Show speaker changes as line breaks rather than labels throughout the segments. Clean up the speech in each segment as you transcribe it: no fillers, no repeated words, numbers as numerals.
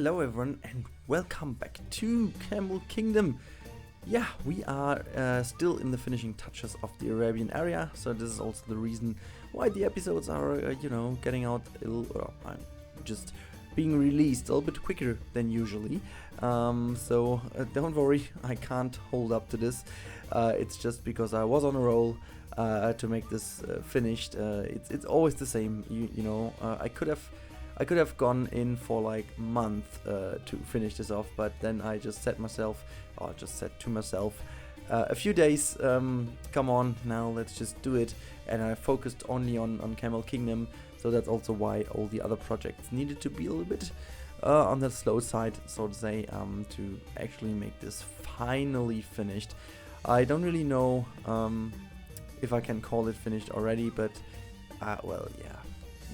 Hello everyone and welcome back to Camel Kingdom. Yeah, we are still in the finishing touches of the Arabian area, so this is also the reason why the episodes are, getting out just being released a little bit quicker than usually. So don't worry, I can't hold up to this. It's just because I was on a roll to make this finished. It's always the same, I could have gone in for like a month to finish this off, but then I just said to myself, a few days, come on, now let's just do it. And I focused only on Camel Kingdom, so that's also why all the other projects needed to be a little bit on the slow side, so to say, to actually make this finally finished. I don't really know if I can call it finished already, but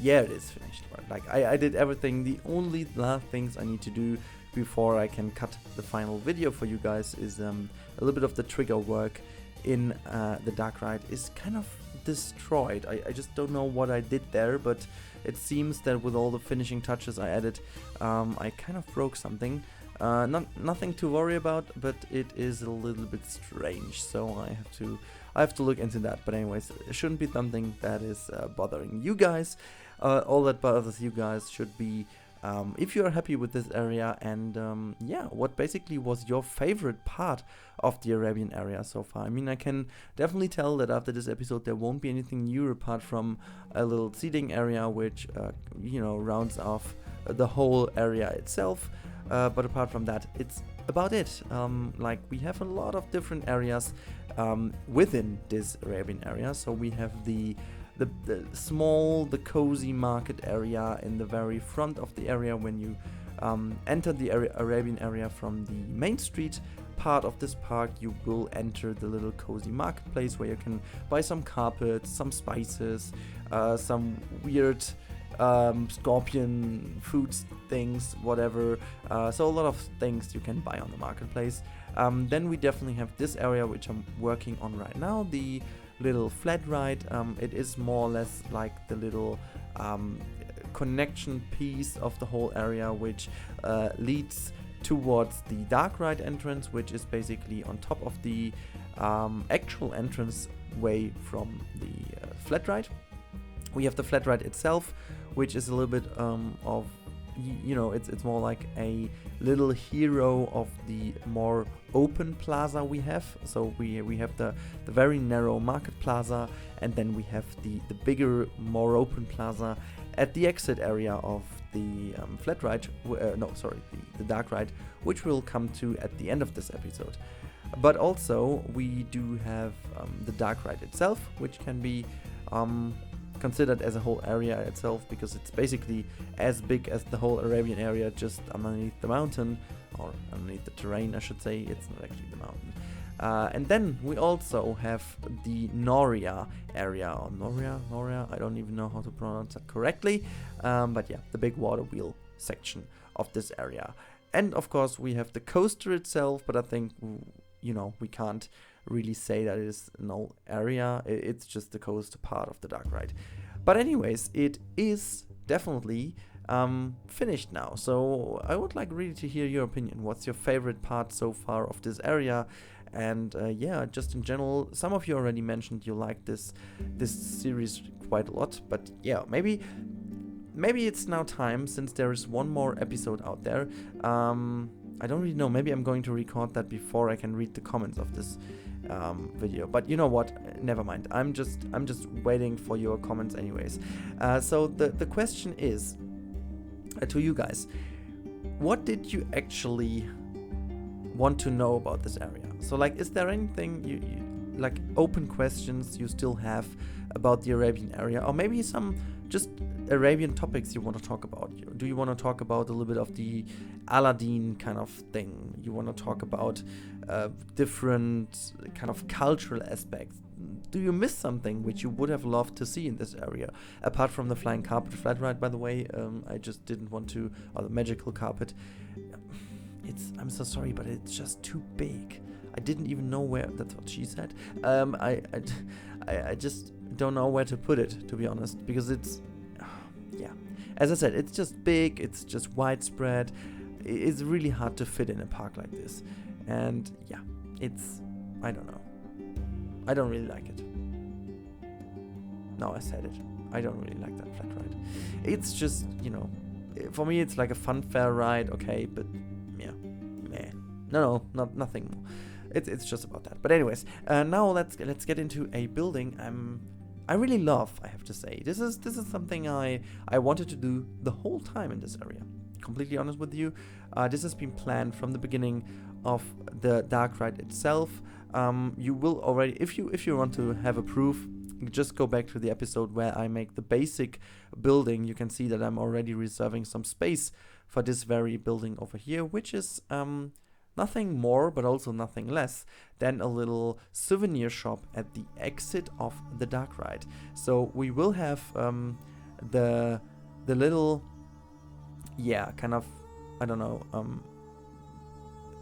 yeah, it is finished. Right? Like I did everything. The only last things I need to do before I can cut the final video for you guys is a little bit of the trigger work in the Darkride is kind of destroyed. I just don't know what I did there, but it seems that with all the finishing touches I added, I kind of broke something. Nothing to worry about, but it is a little bit strange, so I have to look into that. But anyways, it shouldn't be something that is bothering you guys. All that bothers you guys should be if you are happy with this area, and what basically was your favorite part of the Arabian area so far. I mean, I can definitely tell that after this episode there won't be anything new apart from a little seating area which rounds off the whole area itself. But apart from that, it's about it. Like, we have a lot of different areas within this Arabian area. So we have the small, the cozy market area in the very front of the area. When you enter the Arabian area from the main street part of this park, you will enter the little cozy marketplace where you can buy some carpets, some spices, some weird scorpion foods things, whatever. So a lot of things you can buy on the marketplace. Then we definitely have this area which I'm working on right now, the little flat ride. It is more or less like the little connection piece of the whole area, which leads towards the Darkride entrance, which is basically on top of the actual entrance way from the flat ride. We have the flat ride itself, which is a little bit of, it's more like a little hero of the more open plaza we have. So we have the very narrow market plaza, and then we have the bigger, more open plaza at the exit area of the flat ride, the dark ride, which we'll come to at the end of this episode. But also we do have the dark ride itself, which can be considered as a whole area itself, because it's basically as big as the whole Arabian area, just underneath the mountain, or underneath the terrain I should say. It's not actually the mountain. And then we also have the Noria area, or Noria, I don't even know how to pronounce that correctly, but yeah, the big water wheel section of this area. And of course we have the coaster itself, but I think we can't really say that it is an whole area. It's just the coaster part of the Darkride. But anyways, it is definitely finished now, so I would like really to hear your opinion. What's your favorite part so far of this area? And just in general, some of you already mentioned you like this series quite a lot, but yeah, maybe it's now time, since there is one more episode out there. I don't really know, maybe I'm going to record that before I can read the comments of this video, but you know what, never mind, I'm just waiting for your comments anyways. So the question is to you guys, what did you actually want to know about this area? So like, is there anything you like, open questions you still have about the Arabian area, or maybe some just Arabian topics you want to talk about? Do you want to talk about a little bit of the Aladdin kind of thing? You want to talk about different kind of cultural aspects? Do you miss something which you would have loved to see in this area? Apart from the flying carpet flat ride, by the way, I just didn't want to, or the magical carpet. I'm so sorry, but it's just too big. I didn't even know where, that's what she said. I just don't know where to put it, to be honest, because it's, as I said, it's just big, it's just widespread. it's really hard to fit in a park like this. And yeah, it's, I don't know, I don't really like it. No, I said it, I don't really like that flat ride. It's just, you know, for me it's like a fun fair ride, okay, but yeah, meh. Nothing more. It's just about that. But anyways, now let's get into a building I really love, I have to say. This is something I wanted to do the whole time in this area. Completely honest with you, this has been planned from the beginning of the Darkride itself. You will already, if you want to have a proof, just go back to the episode where I make the basic building. You can see that I'm already reserving some space for this very building over here, which is nothing more but also nothing less than a little souvenir shop at the exit of the Darkride. So we will have the little, yeah, kind of, I don't know,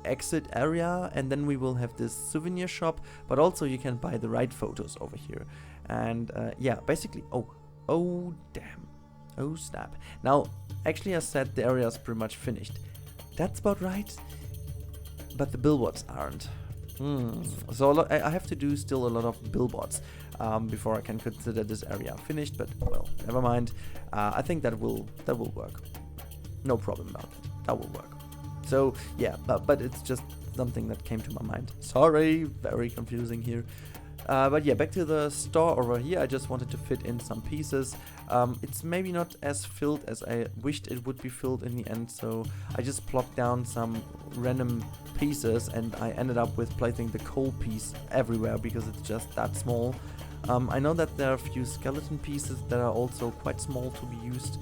exit area, and then we will have this souvenir shop, but also you can buy the ride photos over here. And yeah, basically, oh damn, oh snap. Now, actually I said the area is pretty much finished. That's about right. But the billboards aren't. So I have to do still a lot of billboards before I can consider this area finished. But well, never mind. I think that will work. No problem about it. That will work. So yeah, but it's just something that came to my mind. Sorry, very confusing here. But yeah, back to the store over here. I just wanted to fit in some pieces. It's maybe not as filled as I wished it would be filled in the end, so I just plopped down some random pieces, and I ended up with placing the coal piece everywhere because it's just that small. I know that there are a few skeleton pieces that are also quite small to be used,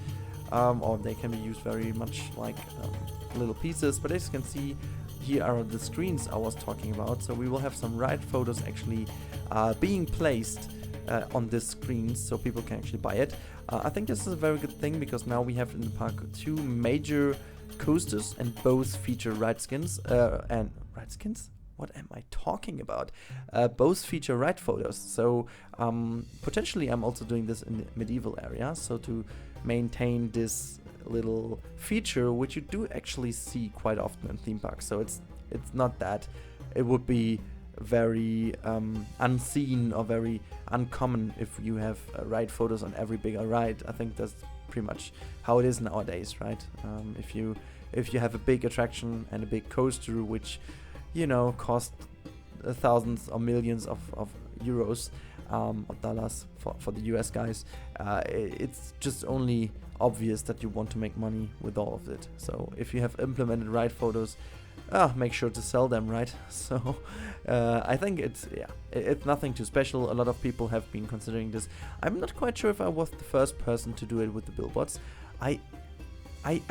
or they can be used very much like little pieces, but as you can see, here are the screens I was talking about. So we will have some ride photos actually being placed on this screen, so people can actually buy it. I think this is a very good thing because now we have in the park 2 major coasters, and both feature ride skins. And ride skins? What am I talking about? Both feature ride photos. So potentially I'm also doing this in the medieval area, so to maintain this little feature, which you do actually see quite often in theme parks. So it's not that it would be very unseen or very uncommon if you have ride photos on every bigger ride. I think that's pretty much how it is nowadays, right? If you have a big attraction and a big coaster, which, you know, cost thousands or millions of euros or dollars for the US guys, it's just only obvious that you want to make money with all of it. So if you have implemented ride photos, make sure to sell them, right? So I think it's nothing too special. A lot of people have been considering this. I'm not quite sure if I was the first person to do it with the billboards. I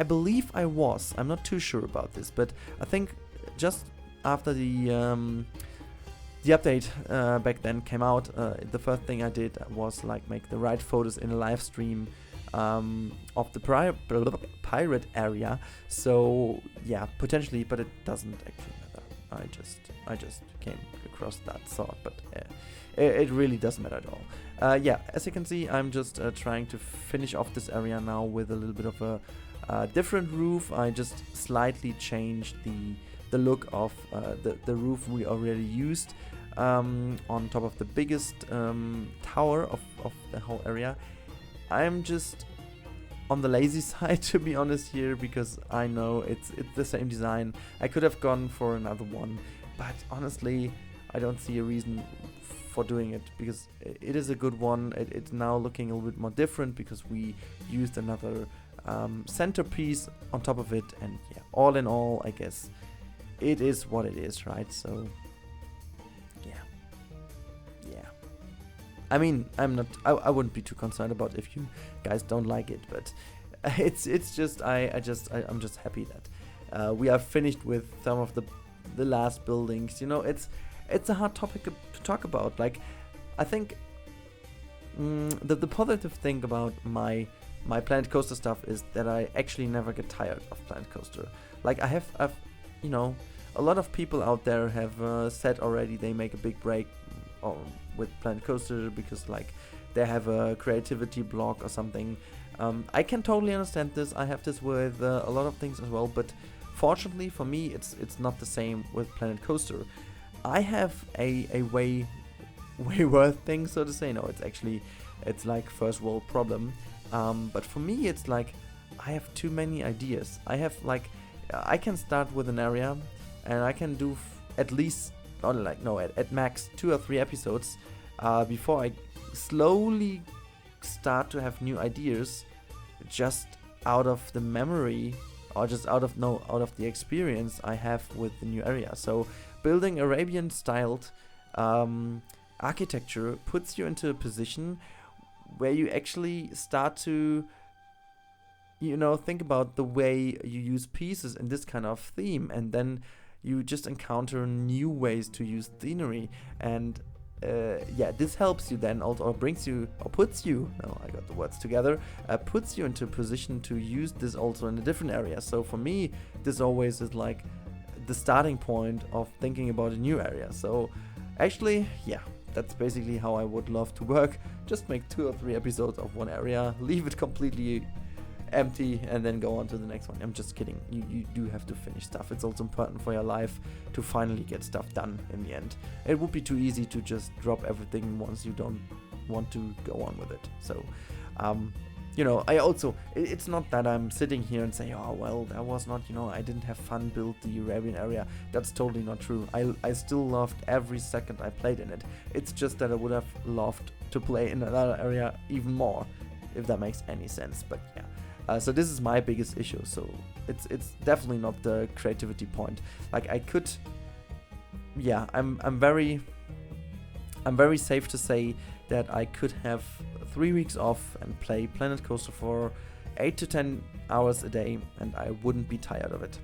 believe I was. I'm not too sure about this, but I think just after the update back then came out, the first thing I did was like make the ride photos in a live stream of the pirate area. So yeah, potentially, but it doesn't actually matter. I just came across that thought, but it really doesn't matter at all. Yeah, as you can see, I'm just trying to finish off this area now with a little bit of a different roof. I just slightly changed the look of the roof we already used on top of the biggest tower of the whole area. I'm just on the lazy side, to be honest here, because I know it's the same design. I could have gone for another one, but honestly I don't see a reason for doing it because it is a good one. It's now looking a little bit more different because we used another centerpiece on top of it, and yeah, all in all, I guess it is what it is, right? So yeah. I mean, I wouldn't be too concerned about if you guys don't like it, but it's just I'm just happy that we are finished with some of the last buildings. You know, it's a hard topic to talk about. Like, I think the positive thing about my Planet Coaster stuff is that I actually never get tired of Planet Coaster. Like, I've you know, a lot of people out there have said already they make a big break with Planet Coaster because like they have a creativity block or something. I can totally understand this. I have this with a lot of things as well, but Fortunately for me, it's not the same with Planet Coaster. I have a way worse thing, so to say. No, it's like first world problem. But for me, it's like I have too many ideas. I have like I can start with an area, and I can do at least at max 2 or 3 episodes before I slowly start to have new ideas, just out of the memory or just out of the experience I have with the new area. So building Arabian styled architecture puts you into a position where you actually start to think about the way you use pieces in this kind of theme, and then you just encounter new ways to use scenery. And this helps you then also, or brings you, or puts you, no, I got the words together, puts you into a position to use this also in a different area. So for me, this always is like the starting point of thinking about a new area. So actually, that's basically how I would love to work. Just make 2 or 3 episodes of one area, leave it completely empty, and then go on to the next one. I'm just kidding. You do have to finish stuff. It's also important for your life to finally get stuff done in the end. It would be too easy to just drop everything once you don't want to go on with it. So I also, it's not that I'm sitting here and saying, oh well, that was not, I didn't have fun build the Arabian area. That's totally not true. I still loved every second I played in it. It's just that I would have loved to play in another area even more, if that makes any sense. But yeah. So this is my biggest issue. So it's definitely not the creativity point. Like I could, I'm very safe to say that I could have 3 weeks off and play Planet Coaster for 8 to 10 hours a day, and I wouldn't be tired of it.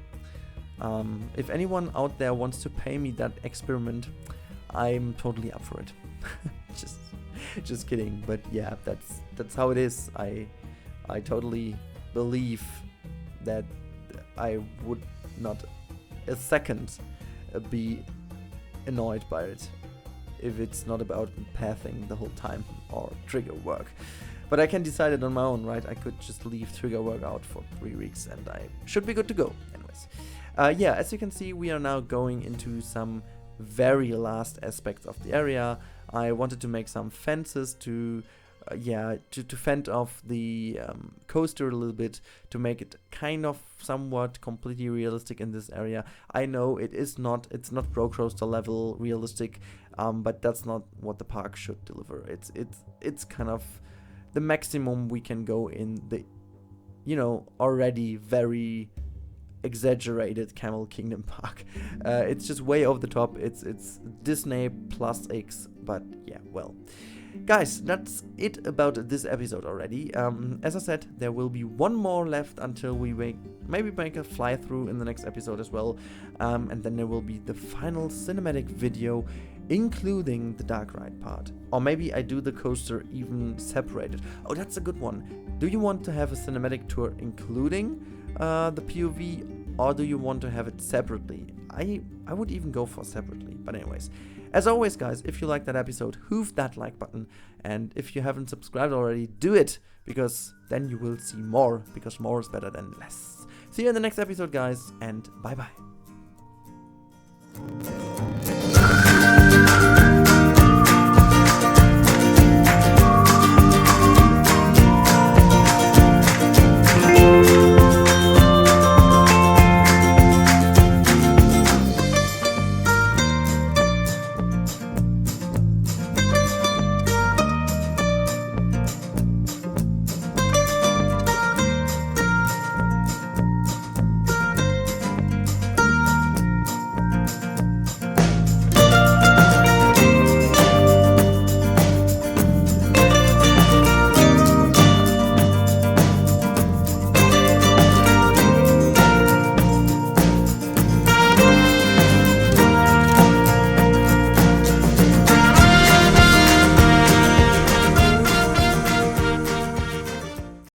If anyone out there wants to pay me that experiment, I'm totally up for it. just kidding. But yeah, that's how it is. I totally believe that I would not a second be annoyed by it if it's not about pathing the whole time or trigger work. But I can decide it on my own, right? I could just leave trigger work out for 3 weeks and I should be good to go. Anyways, as you can see, we are now going into some very last aspects of the area. I wanted to make some fences to fend off the coaster a little bit, to make it kind of somewhat completely realistic in this area. I know it's not Pro Coaster level realistic, but that's not what the park should deliver. It's kind of the maximum we can go in the already very exaggerated Camel Kingdom park. It's just way over the top. It's Disney plus X, but yeah, well. Guys, that's it about this episode already. As I said, there will be one more left until we maybe make a fly through in the next episode as well. And then there will be the final cinematic video, including the Darkride part. Or maybe I do the coaster even separated. Oh, that's a good one. Do you want to have a cinematic tour including the POV, or do you want to have it separately? I would even go for separately, but anyways. As always, guys, if you liked that episode, hoof that like button, and if you haven't subscribed already, do it, because then you will see more, because more is better than less. See you in the next episode, guys, and bye-bye.